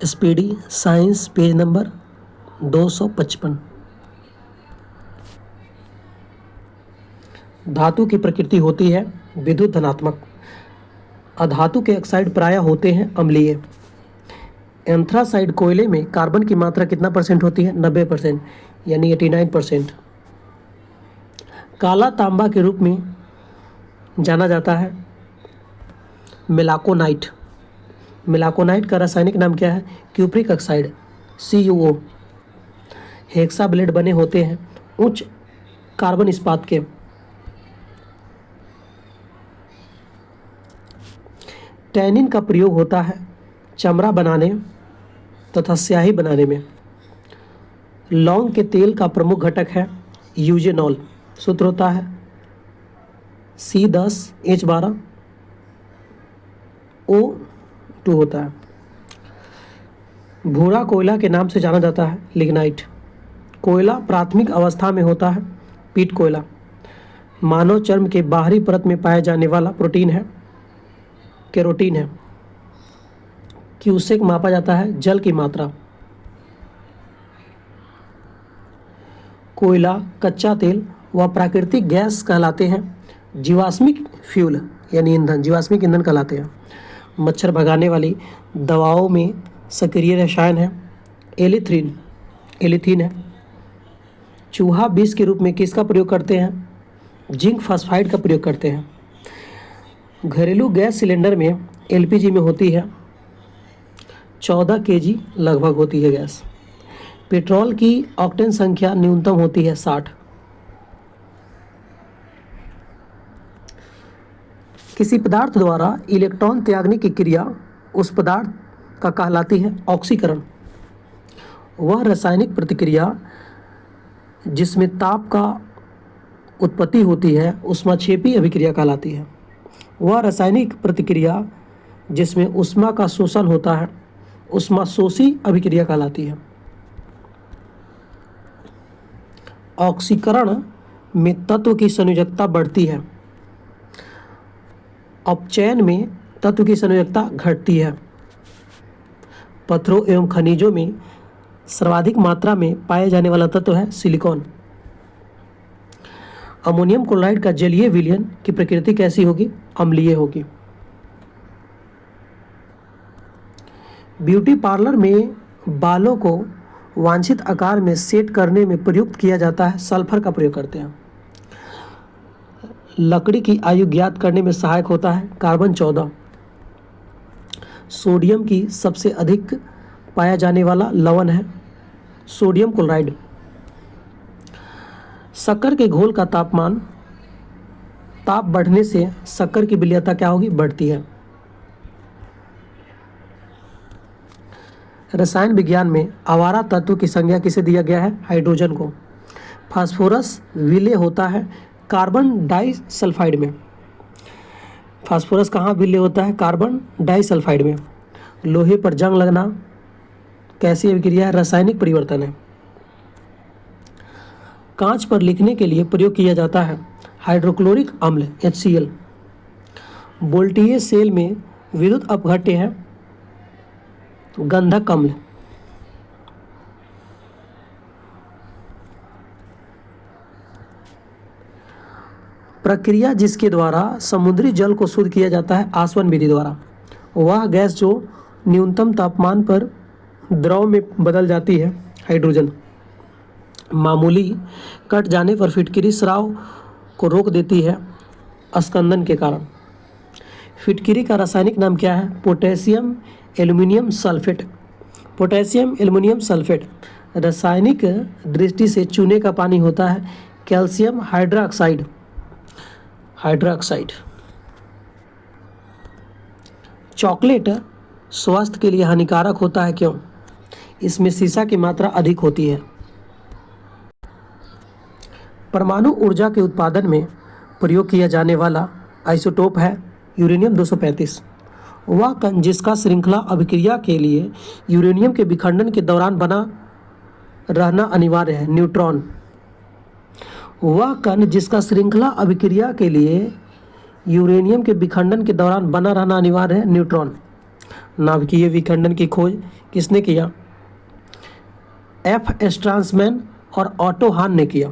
Speedy science page number 255। धातु की प्रकृति होती है विद्युत धनात्मक। अधातु के ऑक्साइड प्रायः होते हैं अम्लीय। एंथ्रासाइड कोयले में कार्बन की मात्रा कितना परसेंट होती है? 90%, यानी 89%। काला तांबा के रूप में जाना जाता है मेलाकोनाइट। मेलाकोनाइट का रासायनिक नाम क्या है? Cupric oxide, CuO। Hexa blade बने होते हैं उच्च कार्बन इस्पात के। टैनिन का प्रयोग होता है चमड़ा बनाने तथा स्याही बनाने में। लौंग के तेल का प्रमुख घटक है यूजेनॉल। सूत्र होता है C10H12O2 होता है। भूरा कोयला के नाम से जाना जाता है लिग्नाइट। कोयला प्राथमिक अवस्था में होता है पीट कोयला। मानव चर्म के बाहरी परत में पाया जाने वाला प्रोटीन है केरोटीन है। क्यूसेक मापा जाता है जल की मात्रा। कोयला, कच्चा तेल व प्राकृतिक गैस कहलाते हैं जीवाश्मिक फ्यूल, यानी ईंधन, जीवाश्मिक ईंधन कहलाते हैं। मच्छर भगाने वाली दवाओं में सक्रिय रसायन है एलिथीन है। चूहा विष के रूप में किसका प्रयोग करते हैं? जिंक फास्फाइड का प्रयोग करते हैं। घरेलू गैस सिलेंडर में LPG में होती है 14 kg लगभग होती है गैस। पेट्रोल की ऑक्टेन संख्या न्यूनतम होती है 60। किसी पदार्थ द्वारा इलेक्ट्रॉन त्यागने की क्रिया उस पदार्थ का कहलाती है ऑक्सीकरण। वह रासायनिक प्रतिक्रिया जिसमें ताप का उत्पत्ति होती है ऊष्माक्षेपी अभिक्रिया कहलाती है। वह रासायनिक प्रतिक्रिया जिसमें ऊष्मा का शोषण होता है ऊष्माशोषी अभिक्रिया कहलाती है। ऑक्सीकरण में तत्व की संयोजकता बढ़ती है। अपचयन में तत्व की संयोजकता घटती है। पत्थरों एवं खनिजों में सर्वाधिक मात्रा में पाए जाने वाला तत्व है सिलिकॉन। अमोनियम क्लोराइड का जलीय विलयन की प्रकृति कैसी होगी? अम्लीय होगी। ब्यूटी पार्लर में बालों को वांछित आकार में सेट करने में प्रयुक्त किया जाता है सल्फर का प्रयोग करते हैं। लकड़ी की आयु ज्ञात करने में सहायक होता है कार्बन 14। सोडियम की सबसे अधिक पाया जाने वाला लवण है सोडियम क्लोराइड। शक्कर के घोल का ताप बढ़ने से शक्कर की विलयनता क्या होगी? बढ़ती है। रसायन विज्ञान में आवारा तत्व की संज्ञा किसे दिया गया है? हाइड्रोजन को। फास्फोरस विलय होता है कार्बन डाइसल्फाइड में। फास्फोरस कहाँ विलय होता है? कार्बन डाइसल्फाइड में। लोहे पर जंग लगना कैसी अभिक्रिया है? रासायनिक परिवर्तन है। कांच पर लिखने के लिए प्रयोग किया जाता है हाइड्रोक्लोरिक अम्ल HCl। बोल्टियर सेल में विद्युत अपघट्य है गंधक अम्ल। प्रक्रिया जिसके द्वारा समुद्री जल को शुद्ध किया जाता है आसवन विधि द्वारा। वह गैस जो न्यूनतम तापमान पर द्रव में बदल जाती है हाइड्रोजन। मामूली कट जाने पर फिटकिरी स्राव को रोक देती है अस्कंदन के कारण। फिटकिरी का रासायनिक नाम क्या है? Potassium aluminium sulphate. Potassium aluminium sulphate. रासायनिक दृष्टि से चूने का पानी होता है कैल्शियम हाइड्रोक्साइड। चॉकलेट स्वास्थ्य के लिए हानिकारक होता है, क्यों? इसमें सीसा की मात्रा अधिक होती है। परमाणु ऊर्जा के उत्पादन में प्रयोग किया जाने वाला आइसोटोप है यूरेनियम 235। वह कण जिसका श्रृंखला अभिक्रिया के लिए यूरेनियम के विखंडन के दौरान बना रहना अनिवार्य है न्यूट्रॉन। वह कण जिसका श्रृंखला अभिक्रिया के लिए यूरेनियम के विखंडन के दौरान बना रहना अनिवार्य है न्यूट्रॉन। नाभिकीय विखंडन की खोज किसने किया? एफ स्ट्रांसमैन और ऑटो हान ने किया।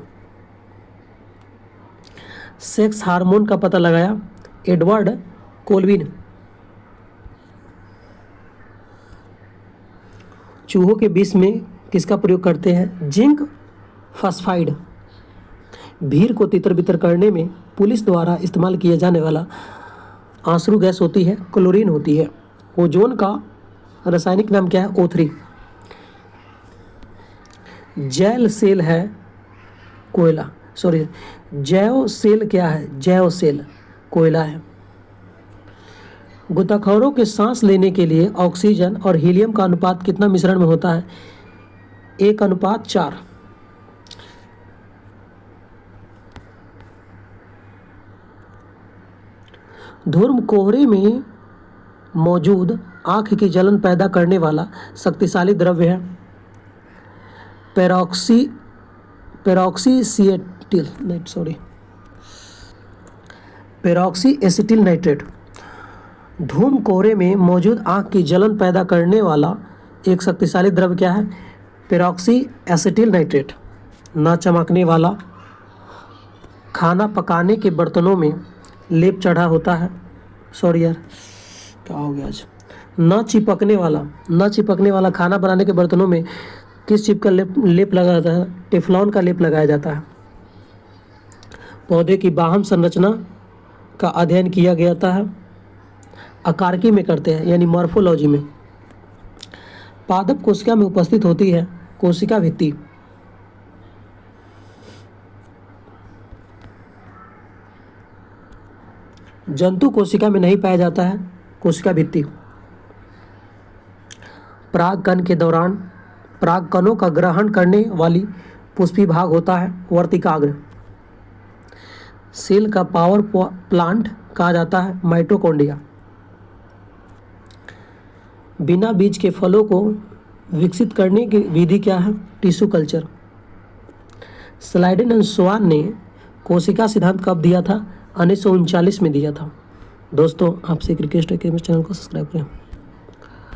सेक्स हार्मोन का पता लगाया एडवर्ड कोल्विन। चूहों के विष में किसका प्रयोग करते हैं? Zinc phosphide. भीड़ को तितर बितर करने में पुलिस द्वारा इस्तेमाल किया जाने वाला आंसू गैस होती है, क्लोरीन होती है। ओजोन का रासायनिक नाम क्या है? O3। जैल सेल है कोयला, सॉरी जैव सेल क्या है? जैव सेल कोयला है। गोताखोरों के सांस लेने के लिए ऑक्सीजन और हीलियम का अनुपात कितना मिश्रण में होता है? 1:4। धूम्र कोहरे में मौजूद आंख की जलन पैदा करने वाला शक्तिशाली द्रव्य है पेरोक्सी एसिटिल नाइट्रेट। धूम्र कोहरे में मौजूद आंख की जलन पैदा करने वाला एक शक्तिशाली द्रव्य क्या है? Peroxy acetyl nitrate. न चमकने वाला खाना पकाने के बर्तनों में लेप चढ़ा होता है, सॉरी यार क्या हो गया आज। न चिपकने वाला खाना बनाने के बर्तनों में किस चीज का लेप लगाया जाता है? टेफ्लॉन का लेप लगाया जाता है। पौधे की बाह्य संरचना का अध्ययन किया गया है, आकारिकी में करते हैं यानी मॉर्फोलॉजी में। पादप कोशिका में उपस्थित होती है कोशिका भित्ति। जंतु कोशिका में नहीं पाया जाता है कोशिका भित्ति। परागकण के दौरान परागकणों का ग्रहण करने वाली पुष्पी भाग होता है वर्तिकाग्र। सेल का पावर प्लांट कहा जाता है माइटोकॉन्ड्रिया। बिना बीज के फलों को विकसित करने की विधि क्या है? Tissue culture. स्लाइडेन एंड स्वान ने कोशिका सिद्धांत कब दिया था? 1939 में दिया था। दोस्तों आपसे एक रिक्वेस्ट है कि मेरे चैनल को सब्सक्राइब करें।